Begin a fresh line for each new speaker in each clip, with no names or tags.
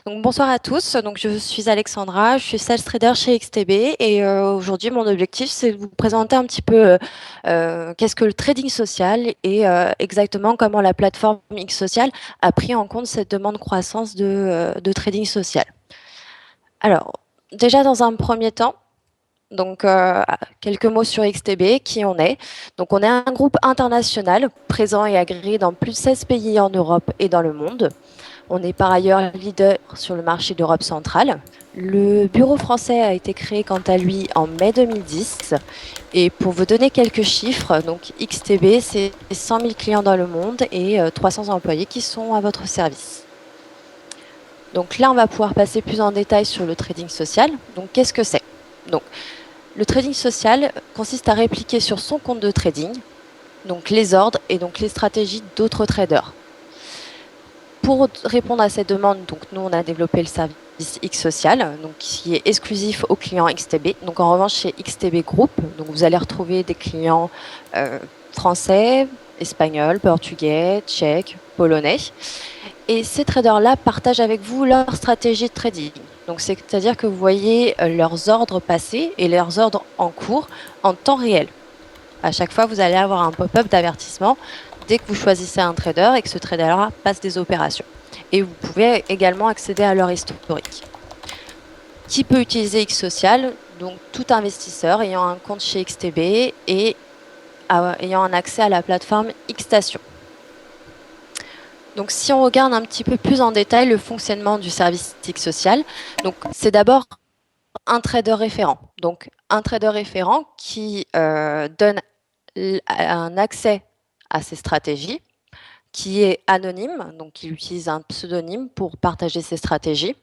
Donc, bonsoir à tous. Donc, je suis Alexandra, je suis sales trader chez XTB et aujourd'hui, mon objectif, c'est de vous présenter un petit peu qu'est-ce que le trading social et exactement comment la plateforme X Social a pris en compte cette demande croissance de trading social. Alors, déjà dans un premier temps, donc quelques mots sur XTB, qui on est. Donc, on est un groupe international présent et agréé dans plus de 16 pays en Europe et dans le monde. On est par ailleurs leader sur le marché d'Europe centrale. Le bureau français a été créé quant à lui en mai 2010. Et pour vous donner quelques chiffres, donc XTB, c'est 100 000 clients dans le monde et 300 employés qui sont à votre service. Donc là, on va pouvoir passer plus en détail sur le trading social. Donc qu'est-ce que c'est? Donc le trading social consiste à répliquer sur son compte de trading donc les ordres et donc les stratégies d'autres traders. Pour répondre à cette demande, donc nous on a développé le service X Social, donc qui est exclusif aux clients XTB. Donc en revanche chez XTB Group, donc vous allez retrouver des clients français, espagnols, portugais, tchèques, polonais. Et ces traders-là partagent avec vous leur stratégie de trading. Donc c'est-à-dire que vous voyez leurs ordres passer et leurs ordres en cours en temps réel. À chaque fois, vous allez avoir un pop-up d'avertissement dès que vous choisissez un trader et que ce trader-là passe des opérations. Et vous pouvez également accéder à leur historique. Qui peut utiliser X Social? Donc tout investisseur ayant un compte chez XTB et ayant un accès à la plateforme Xstation. Donc si on regarde un petit peu plus en détail le fonctionnement du service X Social, donc c'est d'abord un trader référent. Donc un trader référent qui donne un accès à ces stratégies, qui est anonyme, donc il utilise un pseudonyme pour partager ses stratégies.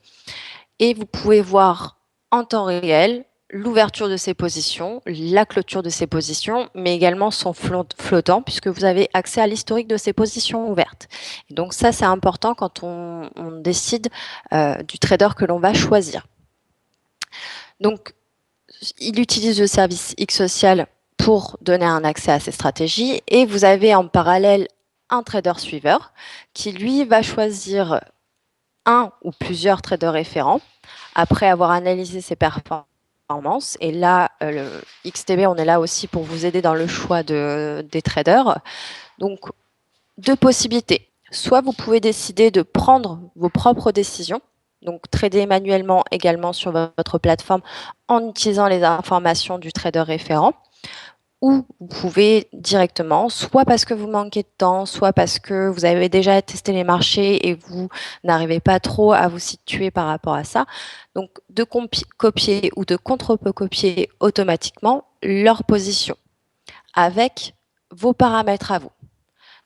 Et vous pouvez voir en temps réel l'ouverture de ses positions, la clôture de ses positions, mais également son flottant, puisque vous avez accès à l'historique de ses positions ouvertes. Et donc ça, c'est important quand on décide du trader que l'on va choisir. Donc, il utilise le service X Social pour donner un accès à ces stratégies et vous avez en parallèle un trader suiveur qui lui va choisir un ou plusieurs traders référents après avoir analysé ses performances. Et là, le XTB, on est là aussi pour vous aider dans le choix des traders. Donc, deux possibilités. Soit vous pouvez décider de prendre vos propres décisions, donc trader manuellement également sur votre plateforme en utilisant les informations du trader référent, ou vous pouvez directement, soit parce que vous manquez de temps, soit parce que vous avez déjà testé les marchés et vous n'arrivez pas trop à vous situer par rapport à ça, donc de copier ou de contre-copier automatiquement leur position avec vos paramètres à vous.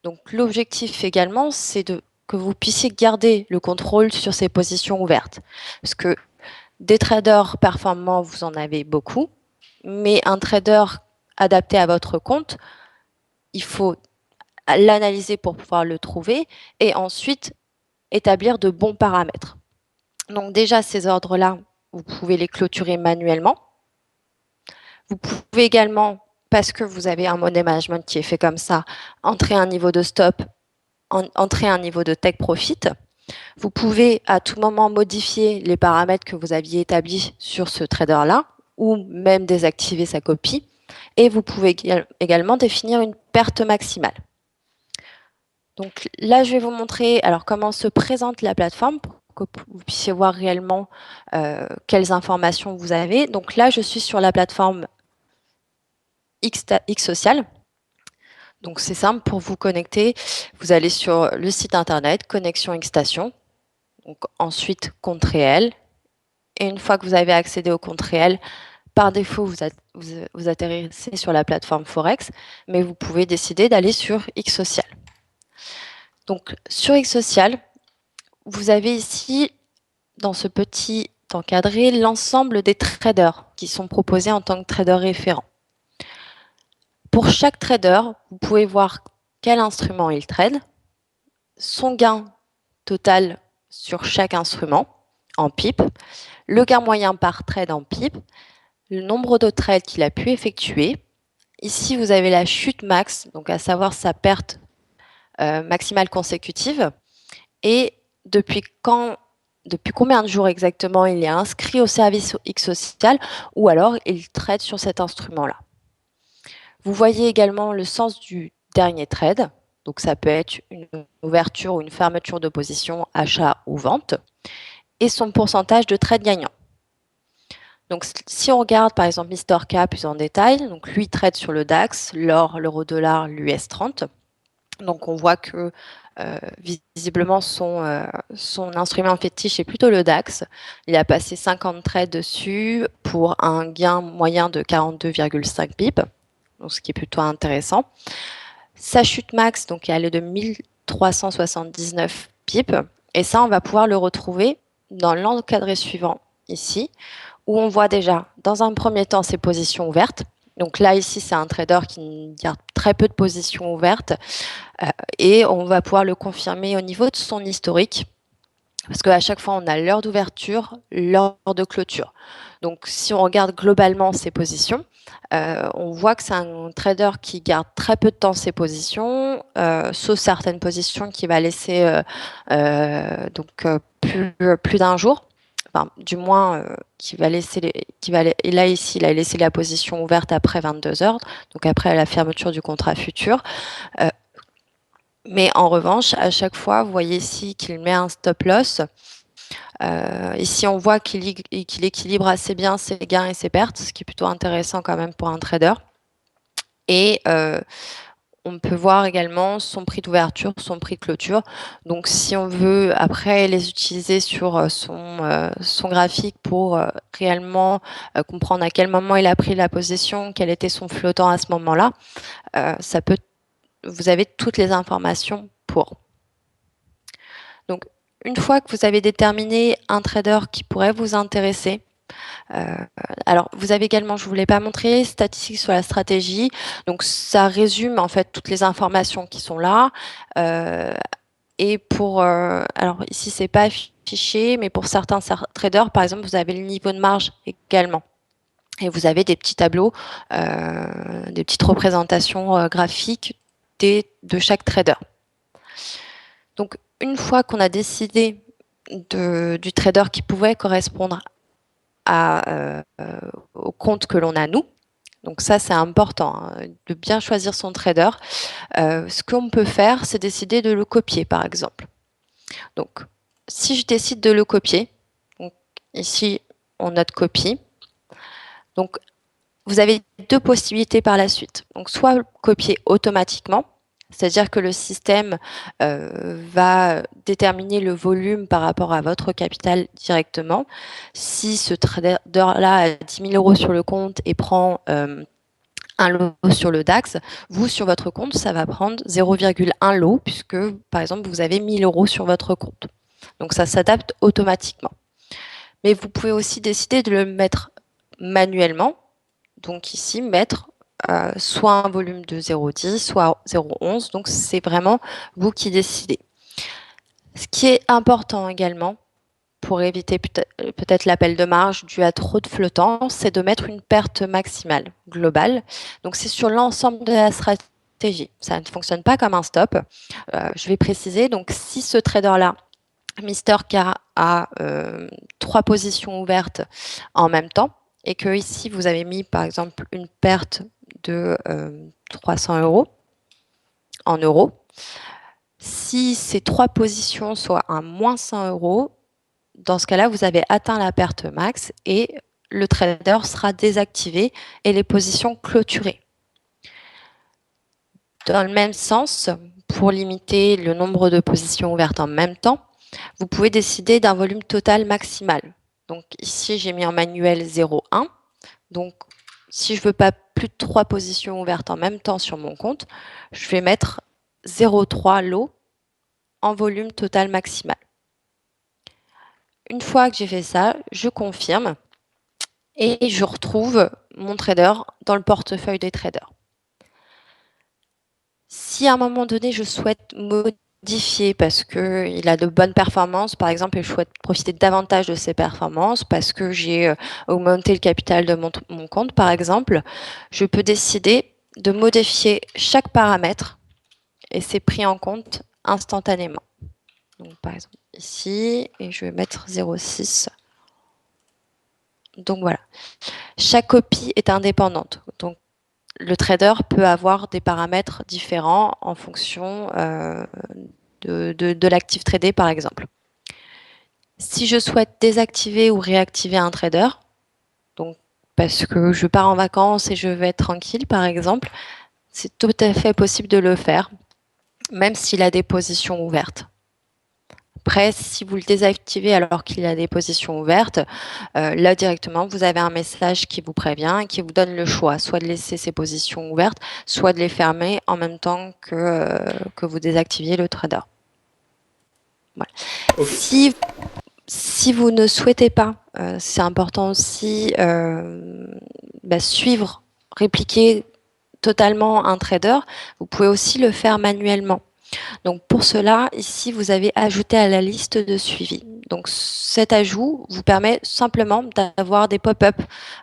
Donc l'objectif également, c'est que vous puissiez garder le contrôle sur ces positions ouvertes. Parce que des traders performants, vous en avez beaucoup, mais un trader adapté à votre compte, il faut l'analyser pour pouvoir le trouver et ensuite établir de bons paramètres. Donc déjà, ces ordres-là, vous pouvez les clôturer manuellement. Vous pouvez également, parce que vous avez un money management qui est fait comme ça, entrer un niveau de stop, entrer un niveau de take profit. Vous pouvez à tout moment modifier les paramètres que vous aviez établis sur ce trader-là ou même désactiver sa copie. Et vous pouvez également définir une perte maximale. Donc là, je vais vous montrer alors comment se présente la plateforme pour que vous puissiez voir réellement quelles informations vous avez. Donc là, je suis sur la plateforme X Social. Donc c'est simple, pour vous connecter, vous allez sur le site internet, connexion Xstation. Donc ensuite, compte réel. Et une fois que vous avez accédé au compte réel, par défaut, vous atterrissez sur la plateforme Forex, mais vous pouvez décider d'aller sur X Social. Donc sur X Social, vous avez ici, dans ce petit encadré, l'ensemble des traders qui sont proposés en tant que trader référent. Pour chaque trader, vous pouvez voir quel instrument il trade, son gain total sur chaque instrument en pips, le gain moyen par trade en pips, le nombre de trades qu'il a pu effectuer. Ici, vous avez la chute max, donc à savoir sa perte maximale consécutive, et depuis quand depuis combien de jours exactement il est inscrit au service X social ou alors il trade sur cet instrument-là. Vous voyez également le sens du dernier trade. Donc ça peut être une ouverture ou une fermeture de position, achat ou vente, et son pourcentage de trade gagnant. Donc si on regarde par exemple Mister K plus en détail, donc lui trade sur le DAX, l'or, l'euro-dollar, l'US 30. Donc on voit que visiblement son instrument fétiche est plutôt le DAX. Il a passé 50 trades dessus pour un gain moyen de 42,5 pips, donc ce qui est plutôt intéressant. Sa chute max donc, est allée de 1379 pips, et ça on va pouvoir le retrouver dans l'encadré suivant ici, où on voit déjà dans un premier temps ses positions ouvertes. Donc là ici c'est un trader qui garde très peu de positions ouvertes, et on va pouvoir le confirmer au niveau de son historique, parce qu'à chaque fois, on a l'heure d'ouverture, l'heure de clôture. Donc, si on regarde globalement ses positions, on voit que c'est un trader qui garde très peu de temps ses positions, sauf certaines positions qui va laisser plus d'un jour. Enfin, du moins, qui va laisser et là ici, il a laissé la position ouverte après 22 heures, donc après la fermeture du contrat futur. Mais en revanche, à chaque fois, vous voyez ici qu'il met un stop loss. Ici, on voit qu'il équilibre assez bien ses gains et ses pertes, ce qui est plutôt intéressant quand même pour un trader. Et on peut voir également son prix d'ouverture, son prix de clôture. Donc, si on veut après les utiliser sur son graphique pour réellement comprendre à quel moment il a pris la position, quel était son flottant à ce moment-là, vous avez toutes les informations pour. Donc, une fois que vous avez déterminé un trader qui pourrait vous intéresser, alors vous avez également, je ne vous l'ai pas montré, statistiques sur la stratégie. Donc, ça résume en fait toutes les informations qui sont là. Et alors ici, c'est pas affiché, mais pour certains traders, par exemple, vous avez le niveau de marge également. Et vous avez des petits tableaux, des petites représentations graphiques de chaque trader. Donc, une fois qu'on a décidé du trader qui pouvait correspondre au compte que l'on a nous, donc ça c'est important, hein, de bien choisir son trader, ce qu'on peut faire, c'est décider de le copier par exemple. Donc, si je décide de le copier, donc ici on note copie, donc vous avez deux possibilités par la suite. Donc, soit copier automatiquement, c'est-à-dire que le système va déterminer le volume par rapport à votre capital directement. Si ce trader-là a 10 000 euros sur le compte et prend un lot sur le DAX, vous, sur votre compte, ça va prendre 0,1 lot, puisque, par exemple, vous avez 1 000 euros sur votre compte. Donc, ça s'adapte automatiquement. Mais vous pouvez aussi décider de le mettre manuellement. Donc ici, mettre soit un volume de 0,10, soit 0,11. Donc c'est vraiment vous qui décidez. Ce qui est important également, pour éviter peut-être l'appel de marge dû à trop de flottants, c'est de mettre une perte maximale globale. Donc c'est sur l'ensemble de la stratégie. Ça ne fonctionne pas comme un stop. Je vais préciser, donc si ce trader-là, Mister K, a 3 positions ouvertes en même temps, et que ici vous avez mis par exemple une perte de 300 euros en euros, si ces 3 positions sont à moins 100 euros, dans ce cas-là, vous avez atteint la perte max et le trader sera désactivé et les positions clôturées. Dans le même sens, pour limiter le nombre de positions ouvertes en même temps, vous pouvez décider d'un volume total maximal. Donc ici, j'ai mis en manuel 0,1. Donc, si je ne veux pas plus de 3 positions ouvertes en même temps sur mon compte, je vais mettre 0,3 lots en volume total maximal. Une fois que j'ai fait ça, je confirme et je retrouve mon trader dans le portefeuille des traders. Si à un moment donné, je souhaite modifier parce qu'il a de bonnes performances, par exemple, et je souhaite profiter davantage de ses performances parce que j'ai augmenté le capital de mon compte, par exemple, je peux décider de modifier chaque paramètre et c'est pris en compte instantanément. Donc, par exemple, ici et je vais mettre 0,6. Donc voilà. Chaque copie est indépendante. Donc le trader peut avoir des paramètres différents en fonction de l'actif tradé, par exemple. Si je souhaite désactiver ou réactiver un trader, donc parce que je pars en vacances et je vais être tranquille, par exemple, c'est tout à fait possible de le faire, même s'il a des positions ouvertes. Après, si vous le désactivez alors qu'il a des positions ouvertes, là directement, vous avez un message qui vous prévient et qui vous donne le choix, soit de laisser ces positions ouvertes, soit de les fermer en même temps que vous désactiviez le trader. Voilà.
Okay.
Si vous ne souhaitez pas, c'est important aussi, suivre, répliquer totalement un trader, vous pouvez aussi le faire manuellement. Donc pour cela, ici, vous avez ajouté à la liste de suivi. Donc cet ajout vous permet simplement d'avoir des pop-up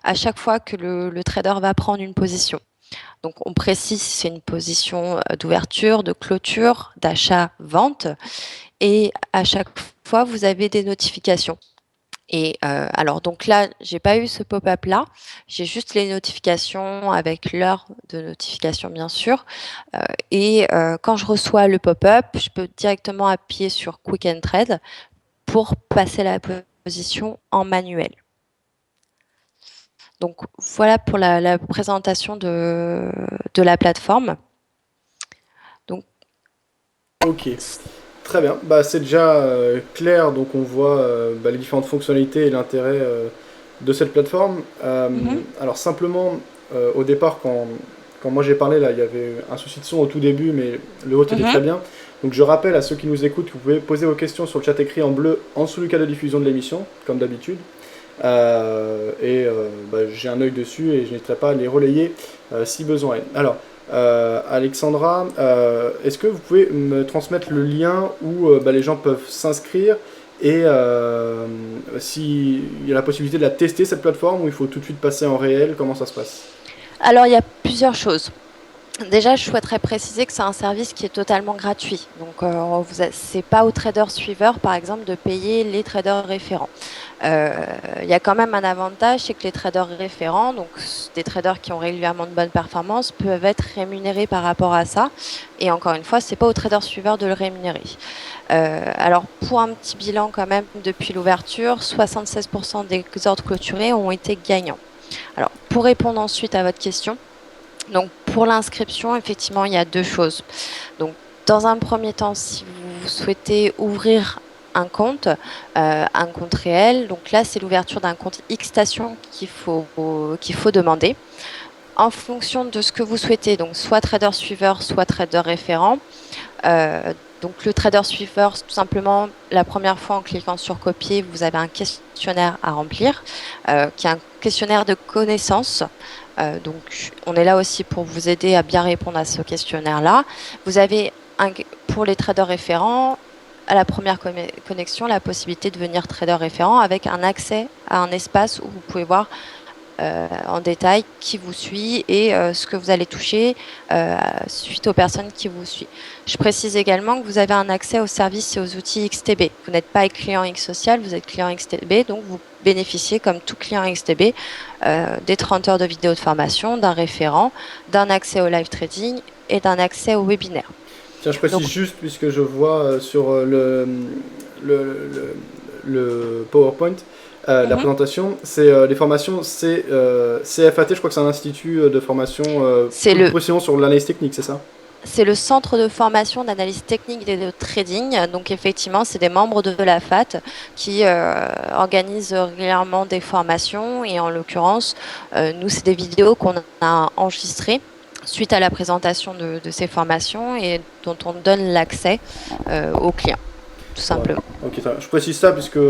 à chaque fois que le trader va prendre une position. Donc on précise si c'est une position d'ouverture, de clôture, d'achat, vente. Et à chaque fois, vous avez des notifications. Et alors donc là, j'ai pas eu ce pop-up là, j'ai juste les notifications avec l'heure de notification bien sûr. Et quand je reçois le pop-up, je peux directement appuyer sur Quick and Trade pour passer la position en manuel. Donc voilà pour la présentation de la plateforme. Donc,
Ok, très bien. Bah, c'est déjà clair, donc on voit les différentes fonctionnalités et l'intérêt de cette plateforme. Alors simplement, au départ, quand moi j'ai parlé, là, il y avait un souci de son au tout début, mais le haut était très bien. Donc je rappelle à ceux qui nous écoutent que vous pouvez poser vos questions sur le chat écrit en bleu en dessous du cas de diffusion de l'émission, comme d'habitude. J'ai un œil dessus et je n'hésiterai pas à les relayer si besoin est. Alors, Alexandra, est-ce que vous pouvez me transmettre le lien où les gens peuvent s'inscrire et s'il y a la possibilité de la tester cette plateforme ou il faut tout de suite passer en réel, comment ça se passe?
alors il y a plusieurs choses. Déjà, je souhaiterais préciser que c'est un service qui est totalement gratuit. Donc, c'est pas aux traders suiveurs, par exemple, de payer les traders référents. Il y a quand même un avantage, c'est que les traders référents, donc des traders qui ont régulièrement de bonnes performances, peuvent être rémunérés par rapport à ça. Et encore une fois, c'est pas aux traders suiveurs de le rémunérer. Alors, pour un petit bilan quand même, depuis l'ouverture, 76% des ordres clôturés ont été gagnants. Alors, pour répondre ensuite à votre question, donc pour l'inscription, effectivement, il y a deux choses. Donc, dans un premier temps, si vous souhaitez ouvrir un compte réel, donc là, c'est l'ouverture d'un compte Xstation qu'il faut demander. En fonction de ce que vous souhaitez, donc soit trader suiveur, soit trader référent. Donc le trader suiveur, tout simplement, la première fois en cliquant sur copier, vous avez un questionnaire à remplir, qui est un questionnaire de connaissances. Donc on est là aussi pour vous aider à bien répondre à ce questionnaire-là. Vous avez, pour les traders référents, à la première connexion, la possibilité de devenir trader référent avec un accès à un espace où vous pouvez voir en détail qui vous suit et ce que vous allez toucher suite aux personnes qui vous suivent. Je précise également que vous avez un accès aux services et aux outils XTB. Vous n'êtes pas client X-Social, vous êtes client XTB, donc vous bénéficiez, comme tout client XTB, des 30 heures de vidéos de formation, d'un référent, d'un accès au live trading et d'un accès au webinaire.
Tiens, je précise
Donc,
juste, puisque je vois sur le PowerPoint, la présentation, c'est les formations, c'est CFAT, je crois que c'est un institut de formation,
c'est
plus
le
précisément sur l'analyse technique, c'est ça?
C'est le centre de formation d'analyse technique et de trading. Donc effectivement, c'est des membres de la FAT qui organisent régulièrement des formations. Et en l'occurrence, nous, c'est des vidéos qu'on a enregistrées suite à la présentation de ces formations et dont on donne l'accès aux clients, tout
Voilà.
simplement.
Ok, je précise ça puisque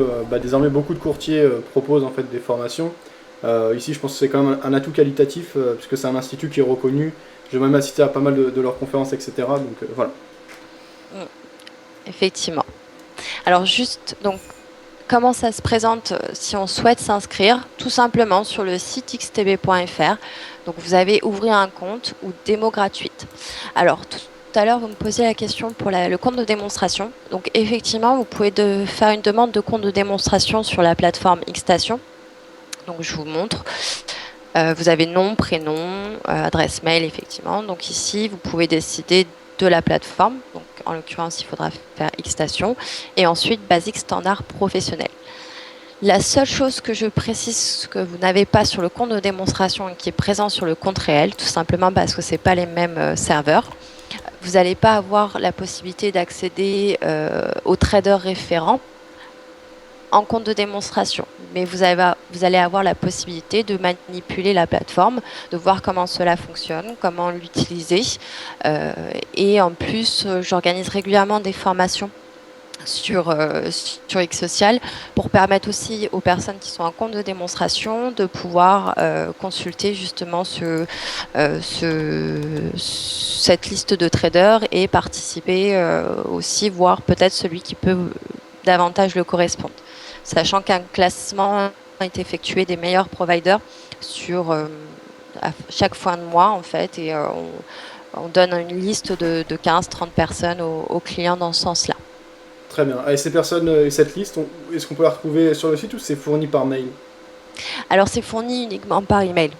désormais beaucoup de courtiers proposent en fait des formations. Ici, je pense que c'est quand même un atout qualitatif puisque c'est un institut qui est reconnu. J'ai même assisté à pas mal de leurs conférences, etc. Donc voilà.
Mm, effectivement. Alors juste, donc, comment ça se présente si on souhaite s'inscrire? Tout simplement sur le site xtb.fr. Donc vous avez ouvrir un compte ou démo gratuite. Alors à l'heure, vous me posiez la question pour le compte de démonstration. Donc, effectivement, vous pouvez faire une demande de compte de démonstration sur la plateforme Xstation. Donc, je vous montre. Vous avez nom, prénom, adresse mail, effectivement. Donc, ici, vous pouvez décider de la plateforme. Donc, en l'occurrence, il faudra faire Xstation. Et ensuite, basique standard professionnel. La seule chose que je précise que vous n'avez pas sur le compte de démonstration et qui est présent sur le compte réel, tout simplement parce que ce n'est pas les mêmes serveurs, vous n'allez pas avoir la possibilité d'accéder aux traders référents en compte de démonstration. Mais vous allez avoir la possibilité de manipuler la plateforme, de voir comment cela fonctionne, comment l'utiliser. Et en plus, j'organise régulièrement des formations sur X Social pour permettre aussi aux personnes qui sont en compte de démonstration de pouvoir consulter justement cette liste de traders et participer aussi, voir peut-être celui qui peut davantage le correspondre. Sachant qu'un classement est effectué des meilleurs providers à chaque fin de mois en fait et on donne une liste de 15-30 personnes aux clients dans ce sens-là.
Très bien. Et ces personnes et cette liste, est-ce qu'on peut la retrouver sur le site ou c'est fourni par mail?
Alors c'est fourni uniquement par email.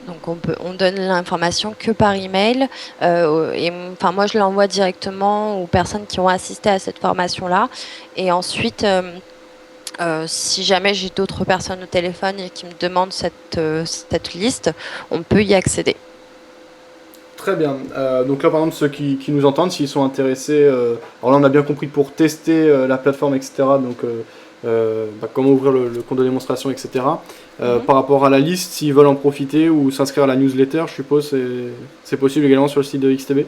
Donc on donne l'information que par email et enfin moi je l'envoie directement aux personnes qui ont assisté à cette formation-là et ensuite si jamais j'ai d'autres personnes au téléphone et qui me demandent cette liste, on peut y accéder.
Très bien. Donc là, par exemple, ceux qui nous entendent, s'ils sont intéressés, alors là, on a bien compris pour tester la plateforme, etc. Donc, comment ouvrir le compte de démonstration, etc. Par rapport à la liste, s'ils veulent en profiter ou s'inscrire à la newsletter, je suppose, c'est possible également sur le site de XTB?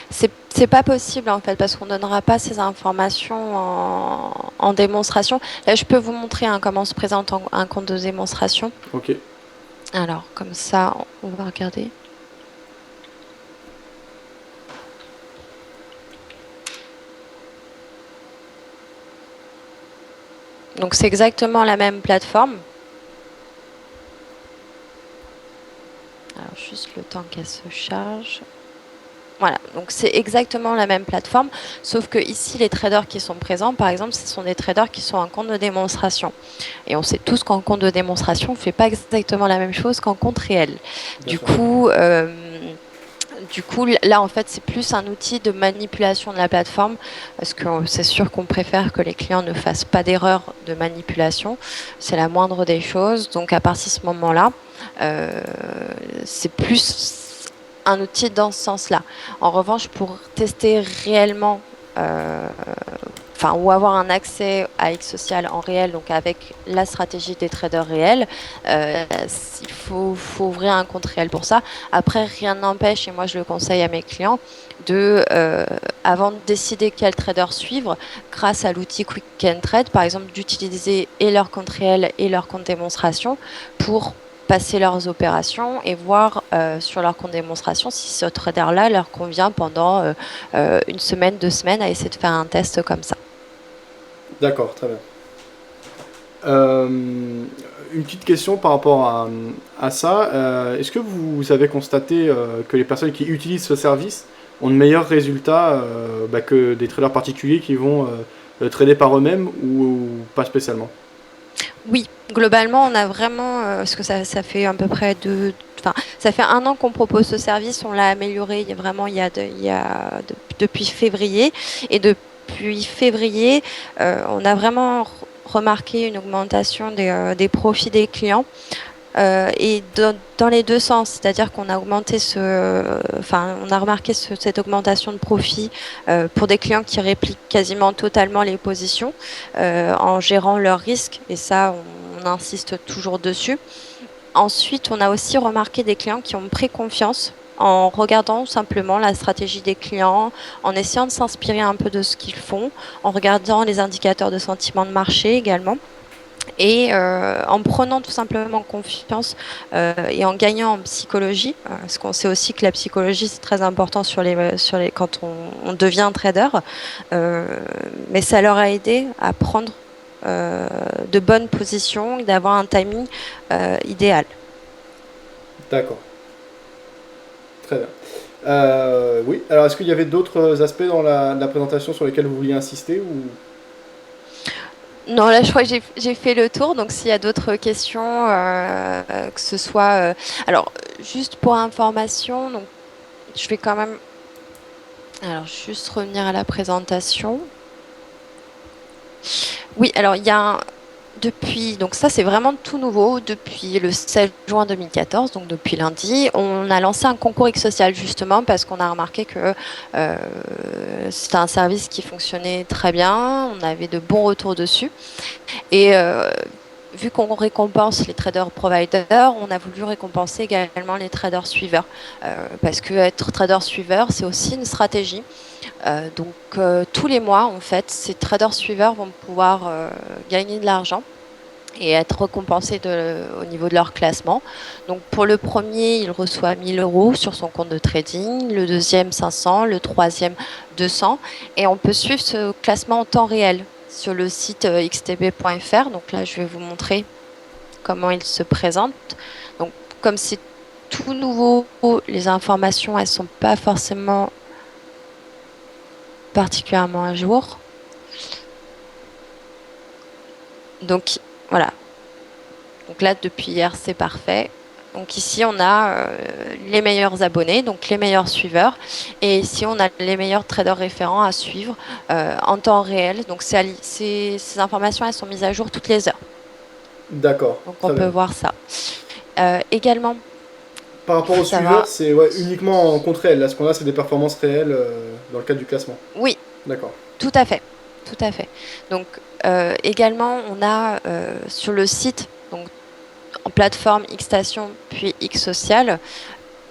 C'est pas possible en fait parce qu'on donnera pas ces informations en démonstration. Là, je peux vous montrer comment se présente un compte de démonstration.
Ok.
Alors, comme ça, on va regarder. Donc, c'est exactement la même plateforme. Alors, juste le temps qu'elle se charge. Voilà, donc c'est exactement la même plateforme, sauf que ici, les traders qui sont présents, par exemple, ce sont des traders qui sont en compte de démonstration. Et on sait tous qu'en compte de démonstration, on ne fait pas exactement la même chose qu'en compte réel. Du coup, là, en fait, c'est plus un outil de manipulation de la plateforme, parce que c'est sûr qu'on préfère que les clients ne fassent pas d'erreur de manipulation. C'est la moindre des choses. Donc, à partir de ce moment-là, c'est plus un outil dans ce sens-là. En revanche, pour tester réellement, ou avoir un accès à X Social en réel, donc avec la stratégie des traders réels, il faut ouvrir un compte réel pour ça. Après, rien n'empêche, et moi je le conseille à mes clients, avant de décider quel trader suivre, grâce à l'outil Quick and Trade, par exemple, d'utiliser et leur compte réel et leur compte démonstration pour passer leurs opérations et voir sur leur compte démonstration si ce trader-là leur convient pendant une semaine, 2 semaines, à essayer de faire un test comme ça.
D'accord, très bien. Une petite question par rapport à ça. Est-ce que vous avez constaté que les personnes qui utilisent ce service ont de meilleurs résultats que des traders particuliers qui vont trader par eux-mêmes ou pas spécialement?
Oui, globalement, on a vraiment, parce que ça fait à peu près ça fait 1 an qu'on propose ce service, on l'a amélioré depuis février. Et depuis février, on a vraiment remarqué une augmentation des profits des clients. Et dans les deux sens, c'est-à-dire qu'on a augmenté on a remarqué cette augmentation de profit pour des clients qui répliquent quasiment totalement les positions en gérant leurs risques, et ça, on insiste toujours dessus. Ensuite, on a aussi remarqué des clients qui ont pris confiance en regardant simplement la stratégie des clients, en essayant de s'inspirer un peu de ce qu'ils font, en regardant les indicateurs de sentiment de marché également. Et en prenant tout simplement confiance et en gagnant en psychologie, parce qu'on sait aussi que la psychologie c'est très important quand on devient trader, mais ça leur a aidé à prendre de bonnes positions et d'avoir un timing idéal.
D'accord. Très bien. Oui, alors est-ce qu'il y avait d'autres aspects dans la présentation sur lesquels vous vouliez insister ou...
Non, là, je crois que j'ai fait le tour. Donc, s'il y a d'autres questions, que ce soit... alors, juste pour information, donc, je vais quand même... Alors, juste revenir à la présentation. Oui, alors, il y a depuis... Donc, ça, c'est vraiment tout nouveau. Depuis le 16 juin 2014, donc depuis lundi, on a lancé un concours X-Social, justement, parce qu'on a remarqué que c'était un service qui fonctionnait très bien. On avait de bons retours dessus. Et vu qu'on récompense les traders providers, on a voulu récompenser également les traders suiveurs. Parce que être trader suiveur, c'est aussi une stratégie. Donc tous les mois, en fait, ces traders suiveurs vont pouvoir gagner de l'argent et être récompensés au niveau de leur classement. Donc pour le premier, il reçoit 1 000 € sur son compte de trading, le deuxième 500, le troisième 200, et on peut suivre ce classement en temps réel sur le site xtb.fr. Donc là, je vais vous montrer comment il se présente. Donc comme c'est tout nouveau, les informations, elles sont pas forcément particulièrement à jour. Donc voilà. Donc là, depuis hier, c'est parfait. Donc ici, on a les meilleurs abonnés, donc les meilleurs suiveurs. Et ici, on a les meilleurs traders référents à suivre en temps réel. Donc ces informations, elles sont mises à jour toutes les heures.
D'accord,
Donc on
très
peut
bien.
voir ça. Également,
Par rapport aux
ça
suiveurs,
va.
c'est ouais, uniquement en compte réel. Là, ce qu'on a, c'est des performances réelles dans le cadre du classement.
Oui,
D'accord.
tout à fait. Tout à fait. Donc également, on a sur le site, donc en plateforme Xstation puis Xsocial,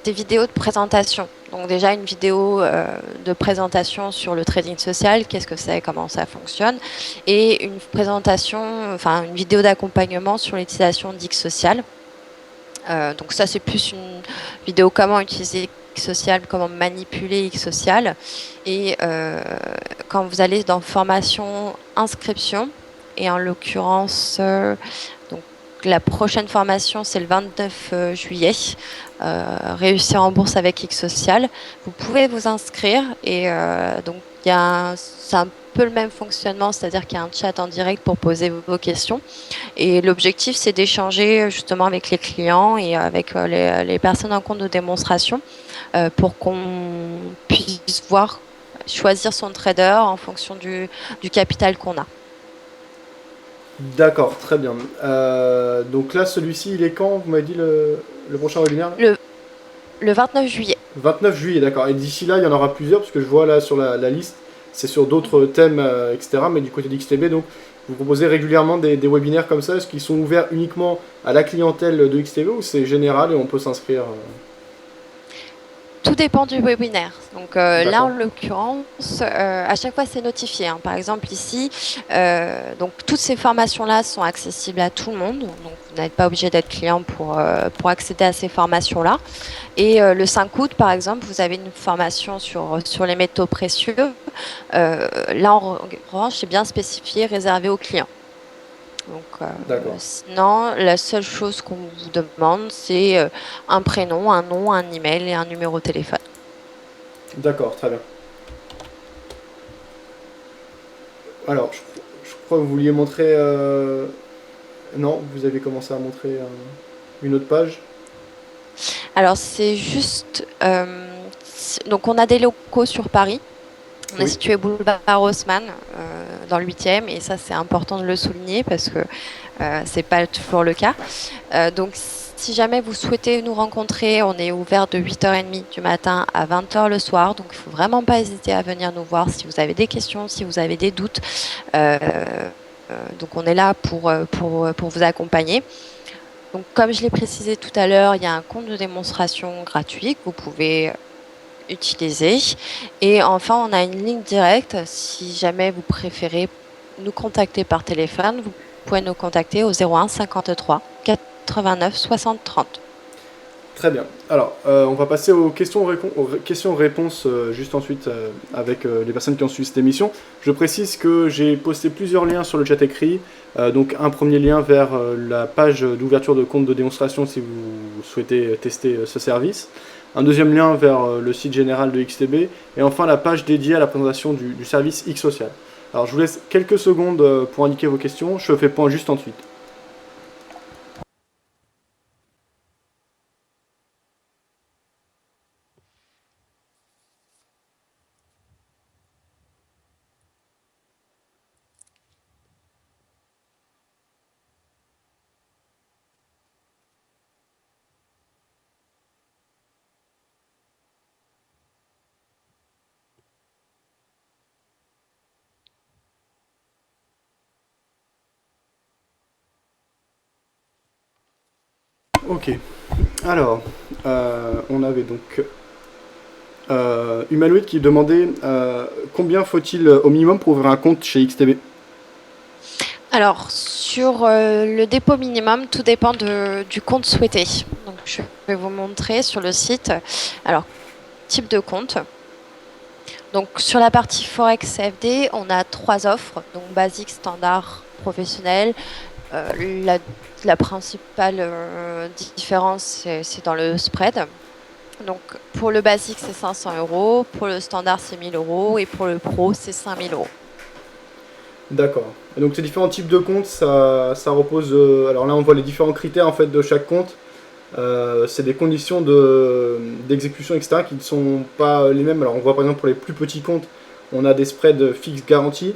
des vidéos de présentation. Donc déjà une vidéo de présentation sur le trading social, qu'est-ce que c'est, comment ça fonctionne, et une présentation, enfin une vidéo d'accompagnement sur l'utilisation d'X-Social. Donc ça c'est plus une vidéo comment utiliser X-Social, comment manipuler X-Social. Et quand vous allez dans formation inscription, et en l'occurrence donc la prochaine formation, c'est le 29 juillet, réussir en bourse avec X-Social. Vous pouvez vous inscrire et donc c'est un peu le même fonctionnement, c'est-à-dire qu'il y a un chat en direct pour poser vos questions. Et l'objectif, c'est d'échanger justement avec les clients et avec les personnes en compte de démonstration pour qu'on puisse choisir son trader en fonction du capital qu'on a.
D'accord, très bien. Donc là, celui-ci, il est quand? Vous m'avez dit le prochain webinaire là?
Le, le 29 juillet.
29 juillet, d'accord. Et d'ici là, il y en aura plusieurs, parce que je vois là sur la liste, c'est sur d'autres thèmes, etc. Mais du côté d'XTB, donc vous proposez régulièrement des webinaires comme ça. Est-ce qu'ils sont ouverts uniquement à la clientèle de XTB ou c'est général et on peut s'inscrire
Tout dépend du webinaire. Donc là, en
D'accord.
l'occurrence, à chaque fois, c'est notifié, hein. Par exemple, ici, donc toutes ces formations-là sont accessibles à tout le monde. Donc vous n'êtes pas obligé d'être client pour accéder à ces formations-là. Et le 5 août, par exemple, vous avez une formation sur les métaux précieux. Là, en revanche, c'est bien spécifié, réservé aux clients. Donc,
D'accord.
sinon, la seule chose qu'on vous demande, c'est un prénom, un nom, un email et un numéro de téléphone.
D'accord, très bien. Alors, je crois que vous vouliez montrer... Non, vous avez commencé à montrer une autre page.
Alors, c'est juste... donc, on a des locaux sur Paris. On est
Oui.
situé boulevard Haussmann, dans le 8e, et ça, c'est important de le souligner parce que c'est pas toujours le cas. Donc, si jamais vous souhaitez nous rencontrer, on est ouvert de 8h30 du matin à 20h le soir. Donc, il ne faut vraiment pas hésiter à venir nous voir si vous avez des questions, si vous avez des doutes. Euh, donc, on est là pour vous accompagner. Donc, comme je l'ai précisé tout à l'heure, il y a un compte de démonstration gratuit que vous pouvez utiliser. Et enfin, on a une ligne directe. Si jamais vous préférez nous contacter par téléphone, vous pouvez nous contacter au 01 53 89 60 30.
Très bien. Alors, on va passer aux questions-réponses juste ensuite avec les personnes qui ont suivi cette émission. Je précise que j'ai posté plusieurs liens sur le chat écrit. Donc, un premier lien vers la page d'ouverture de compte de démonstration si vous souhaitez tester ce service. un deuxième lien vers le site général de XTB, et enfin la page dédiée à la présentation du service X Social. Alors je vous laisse quelques secondes pour indiquer vos questions, je fais point juste ensuite. Ok, alors on avait donc Humanoid qui demandait combien faut-il au minimum pour ouvrir un compte chez XTB.
Alors, sur le dépôt minimum, tout dépend du compte souhaité. Donc, je vais vous montrer sur le site. Alors, type de compte. Donc, sur la partie Forex CFD, on a 3 offres, donc basique, standard, professionnel. La, la principale différence, c'est dans le spread. Donc, pour le basique, c'est 500 euros, pour le standard, c'est 1000 euros, et pour le pro, c'est 5000 euros.
D'accord. Et donc ces différents types de comptes, ça repose. Alors là, on voit les différents critères en fait de chaque compte. C'est des conditions d'exécution, etc., qui ne sont pas les mêmes. Alors on voit par exemple pour les plus petits comptes, on a des spreads fixes garantis.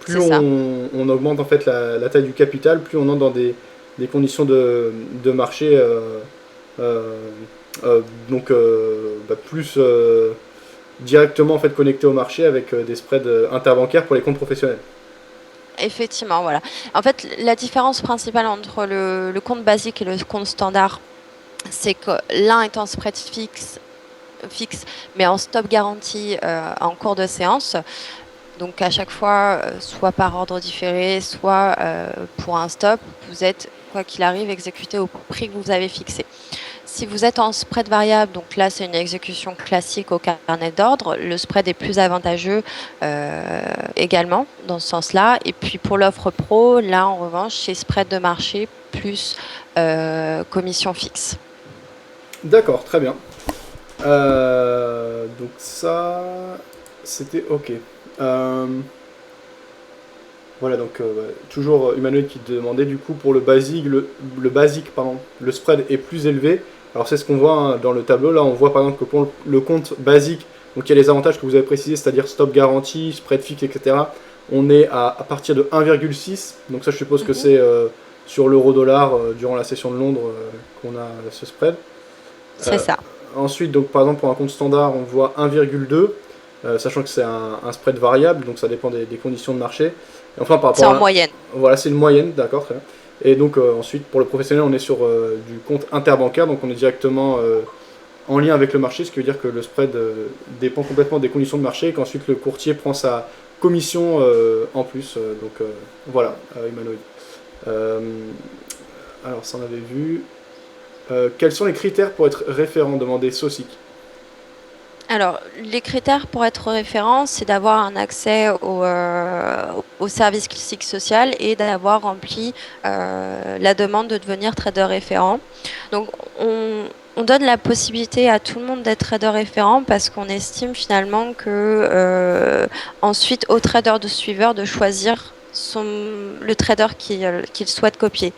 Plus
C'est ça.
on augmente en fait la taille du capital, plus on entre dans des conditions de marché euh, donc plus directement en fait connecté au marché avec des spreads interbancaires pour les comptes professionnels.
Effectivement, voilà. En fait, la différence principale entre le compte basique et le compte standard, c'est que l'un est en spread fixe, mais en stop garantie en cours de séance. Donc à chaque fois, soit par ordre différé, soit pour un stop, vous êtes, quoi qu'il arrive, exécuté au prix que vous avez fixé. Si vous êtes en spread variable, donc là c'est une exécution classique au carnet d'ordre, le spread est plus avantageux également dans ce sens-là. Et puis pour l'offre pro, là en revanche c'est spread de marché plus commission fixe.
D'accord, très bien. Donc ça, c'était ok. Euh, voilà, donc toujours Humanoid qui demandait du coup pour le basique, pardon, le spread est plus élevé. Alors c'est ce qu'on voit hein, dans le tableau. Là, on voit par exemple que pour le compte basique, donc il y a les avantages que vous avez précisés, c'est-à-dire stop garantie, spread fixe, etc. On est à partir de 1,6. Donc ça, je suppose que c'est sur l'euro-dollar durant la session de Londres qu'on a ce spread.
C'est
Euh,
ça.
Ensuite, donc par exemple pour un compte standard, on voit 1,2, sachant que c'est un spread variable, donc ça dépend des conditions de marché. Et enfin par
C'est
rapport
en
à...
moyenne.
Voilà, c'est une moyenne, d'accord, très bien. Et donc ensuite pour le professionnel, on est sur du compte interbancaire, donc on est directement en lien avec le marché, ce qui veut dire que le spread dépend complètement des conditions de marché et qu'ensuite le courtier prend sa commission en plus. Voilà, Humanoid. Euh, alors ça on avait vu. Quels sont les critères pour être référent demandait Sosic.
Alors, les critères pour être référent, c'est d'avoir un accès au service classique social et d'avoir rempli la demande de devenir trader référent. Donc, on donne la possibilité à tout le monde d'être trader référent parce qu'on estime finalement que ensuite au trader de suiveur de choisir le trader qu'il souhaite copier.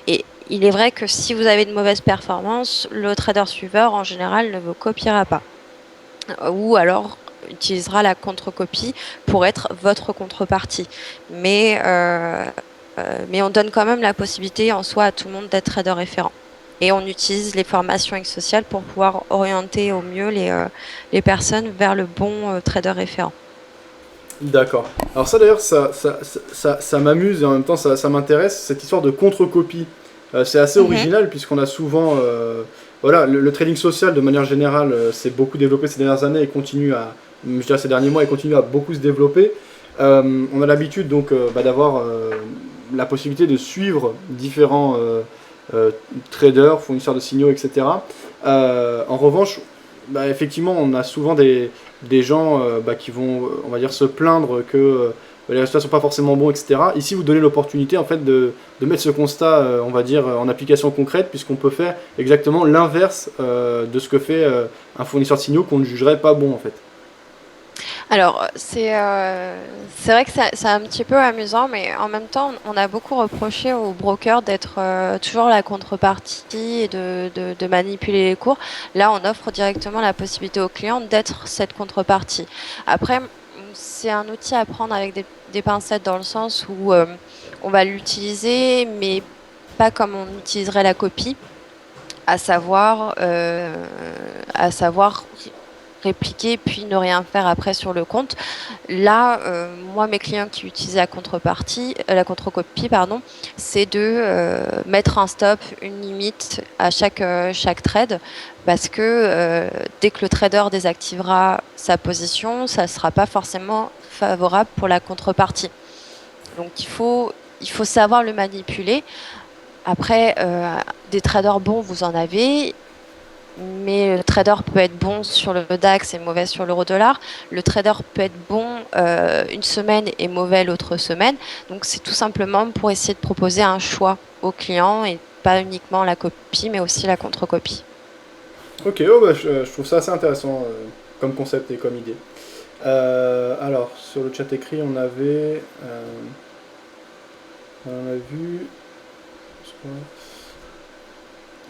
Et il est vrai que si vous avez de mauvaises performances, le trader suiveur en général ne vous copiera pas ou alors utilisera la contre-copie pour être votre contrepartie. Mais on donne quand même la possibilité en soi à tout le monde d'être trader référent. Et on utilise les formations X sociales pour pouvoir orienter au mieux les personnes vers le bon trader référent.
D'accord. Alors ça d'ailleurs, ça m'amuse et en même temps ça m'intéresse, cette histoire de contre-copie. C'est assez
Mhm.
original puisqu'on a souvent... voilà, le trading social de manière générale s'est beaucoup développé ces dernières années et continue à... Je dirais ces derniers mois et continue à beaucoup se développer. On a l'habitude donc d'avoir la possibilité de suivre différents euh, traders, fournisseurs de signaux, etc. En revanche, effectivement, on a souvent des gens qui vont, on va dire, se plaindre que les résultats sont pas forcément bons, etc. Ici, vous donnez l'opportunité en fait de mettre ce constat, on va dire, en application concrète, puisqu'on peut faire exactement l'inverse de ce que fait un fournisseur de signaux qu'on ne jugerait pas bon en fait.
Alors, c'est vrai que c'est un petit peu amusant, mais en même temps, on a beaucoup reproché aux brokers d'être toujours la contrepartie et de manipuler les cours. Là, on offre directement la possibilité aux clients d'être cette contrepartie. Après, c'est un outil à prendre avec des pincettes dans le sens où on va l'utiliser, mais pas comme on utiliserait la copie, à savoir, euh, à savoir répliquer puis ne rien faire après sur le compte. Là, moi, mes clients qui utilisent la contrecopie, pardon, c'est de mettre un stop, une limite à chaque trade, parce que dès que le trader désactivera sa position, ça ne sera pas forcément favorable pour la contrepartie. Donc, il faut savoir le manipuler. Après, des traders bons, vous en avez. Mais le trader peut être bon sur le DAX et mauvais sur l'euro-dollar. Le trader peut être bon une semaine et mauvais l'autre semaine. Donc c'est tout simplement pour essayer de proposer un choix aux clients et pas uniquement la copie, mais aussi la contre-copie.
Ok, oh, bah, je trouve ça assez intéressant comme concept et comme idée. Alors, sur le chat écrit, on a vu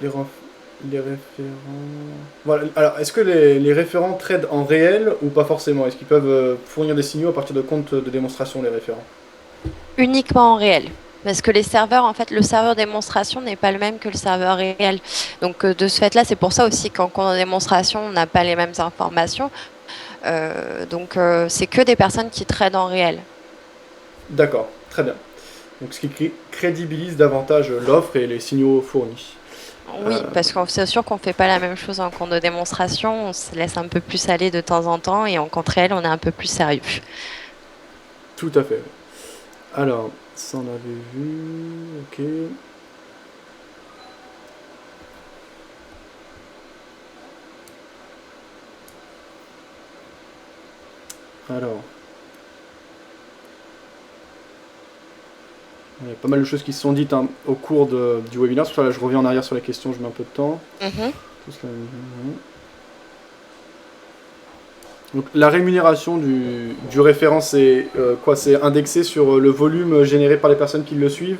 les, les référents. Voilà. Alors, est-ce que les référents trade en réel ou pas forcément? Est-ce qu'ils peuvent fournir des signaux à partir de comptes de démonstration, les référents?
Uniquement en réel. Parce que les serveurs, en fait, le serveur démonstration n'est pas le même que le serveur réel. Donc, de ce fait-là, c'est pour ça aussi qu'en compte de démonstration, on n'a pas les mêmes informations. Donc, c'est que des personnes qui tradent en réel.
D'accord, très bien. Donc, ce qui crédibilise davantage l'offre et les signaux fournis.
Oui, parce que c'est sûr qu'on ne fait pas la même chose en compte de démonstration. On se laisse un peu plus aller de temps en temps et en compte réel, on est un peu plus sérieux.
Tout à fait. Alors, ça on avait vu. Ok. Alors, il y a pas mal de choses qui se sont dites hein, au cours du webinaire. Sur ça, là, je reviens en arrière sur la question, je mets un peu de temps.
Mhm.
Donc, la rémunération du référent, c'est quoi? C'est indexé sur le volume généré par les personnes qui le suivent?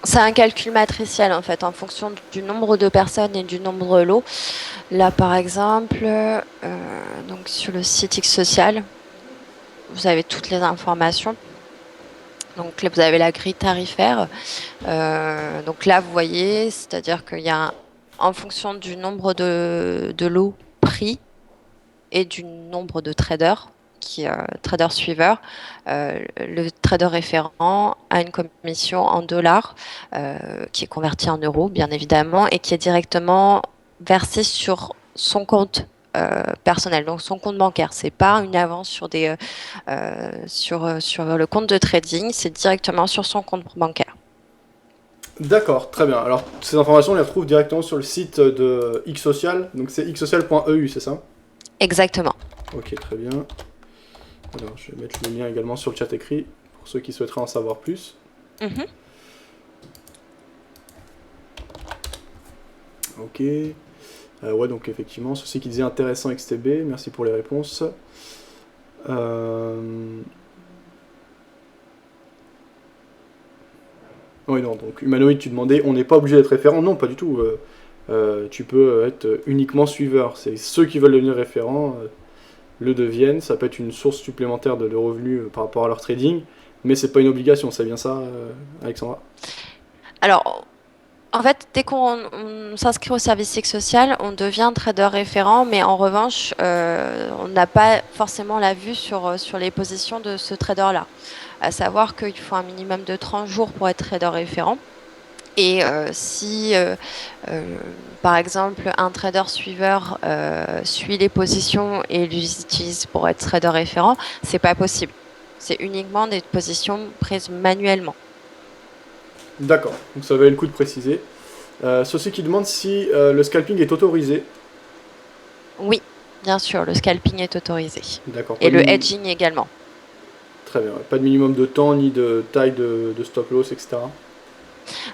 C'est un calcul matriciel en fait, en fonction du nombre de personnes et du nombre de lots. Là, par exemple, donc sur le site X Social, vous avez toutes les informations. Donc là, vous avez la grille tarifaire. Donc là, vous voyez, c'est-à-dire qu'il y a en fonction du nombre de lots pris et du nombre de traders, trader suiveur, le trader référent a une commission en dollars qui est convertie en euros, bien évidemment, et qui est directement versée sur son compte personnel, donc son compte bancaire. C'est pas une avance sur le compte de trading, c'est directement sur son compte bancaire.
D'accord, très bien. Alors, ces informations, on les retrouve directement sur le site de Xsocial. Donc, c'est xsocial.eu, c'est ça?
Exactement.
Ok, très bien. Alors, je vais mettre le lien également sur le chat écrit pour ceux qui souhaiteraient en savoir plus.
Mhm.
Ok. Ouais, donc effectivement, ceci qui disait intéressant XTB, merci pour les réponses. Oui, non, donc humanoïde, tu demandais, on n'est pas obligé d'être référent. Non, pas du tout. Tu peux être uniquement suiveur. C'est ceux qui veulent devenir référents le deviennent. Ça peut être une source supplémentaire de revenus par rapport à leur trading, mais c'est pas une obligation. C'est bien ça, Alexandra?
Alors, en fait, dès qu'on s'inscrit au service X social, on devient trader référent, mais en revanche, on n'a pas forcément la vue sur les positions de ce trader-là. À savoir qu'il faut un minimum de 30 jours pour être trader référent. Et si, par exemple, un trader suiveur suit les positions et les utilise pour être trader référent, c'est pas possible. C'est uniquement des positions prises manuellement.
D'accord, donc ça valait le coup de préciser. Ceci qui demande si le scalping est autorisé.
Oui, bien sûr, le scalping est autorisé.
D'accord,
Et
pas
le
de...
hedging également.
Très bien. Pas de minimum de temps ni de taille de stop loss, etc.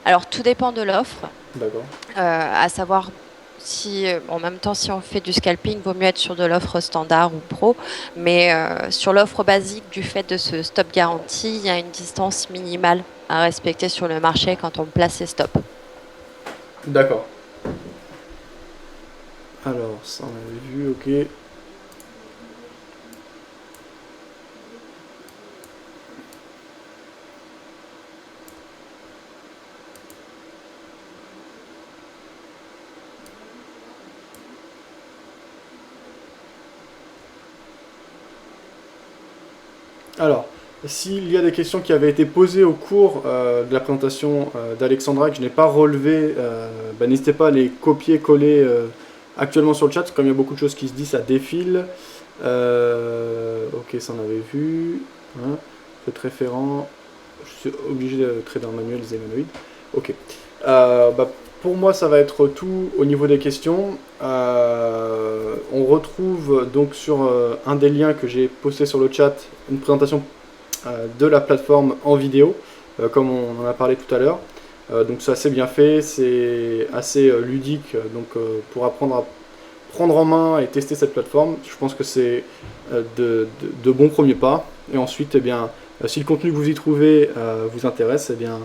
Alors, tout dépend de l'offre,
D'accord.
à savoir si, en même temps, si on fait du scalping, vaut mieux être sur de l'offre standard ou pro. Mais sur l'offre basique, du fait de ce stop garantie, il y a une distance minimale à respecter sur le marché quand on place ses stops.
D'accord. Alors, ça on avait vu, ok. Alors, s'il y a des questions qui avaient été posées au cours de la présentation d'Alexandra que je n'ai pas relevées, n'hésitez pas à les copier-coller actuellement sur le chat, comme il y a beaucoup de choses qui se disent, ça défile. Ok, ça on avait vu. Hein, faites référent. Je suis obligé de trader en manuel les humanoïdes. Ok. Pour moi, ça va être tout au niveau des questions. On retrouve donc sur un des liens que j'ai posté sur le chat une présentation de la plateforme en vidéo, comme on en a parlé tout à l'heure. Donc c'est assez bien fait, c'est assez ludique, donc pour apprendre à prendre en main et tester cette plateforme, je pense que c'est de bons premiers pas. Et ensuite, eh bien, si le contenu que vous y trouvez vous intéresse, eh bien,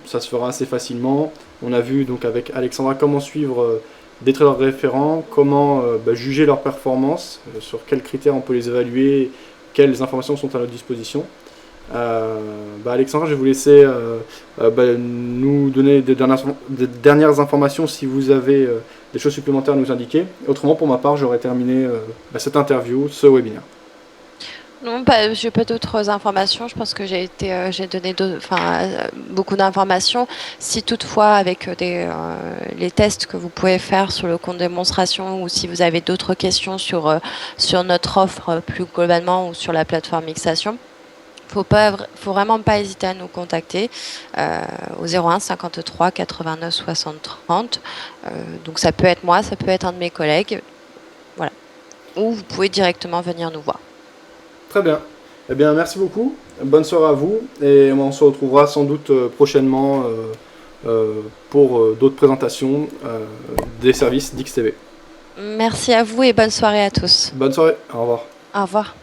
ça se fera assez facilement. On a vu donc avec Alexandra comment suivre des traders référents, comment juger leur performance, sur quels critères on peut les évaluer, quelles informations sont à notre disposition. Alexandra, je vais vous laisser nous donner des dernières informations si vous avez des choses supplémentaires à nous indiquer. Autrement, pour ma part, j'aurais terminé cette interview, ce webinaire.
Non, j'ai pas d'autres informations. Je pense que j'ai donné beaucoup d'informations. Si toutefois, avec les tests que vous pouvez faire sur le compte démonstration, ou si vous avez d'autres questions sur notre offre plus globalement ou sur la plateforme Mixation, faut vraiment pas hésiter à nous contacter au 01 53 89 60 30. Donc ça peut être moi, ça peut être un de mes collègues. Voilà. Ou vous pouvez directement venir nous voir.
Très bien. Eh bien, merci beaucoup. Bonne soirée à vous. Et on se retrouvera sans doute prochainement pour d'autres présentations des services d'XTV.
Merci à vous et bonne soirée à tous.
Bonne soirée. Au revoir.
Au revoir.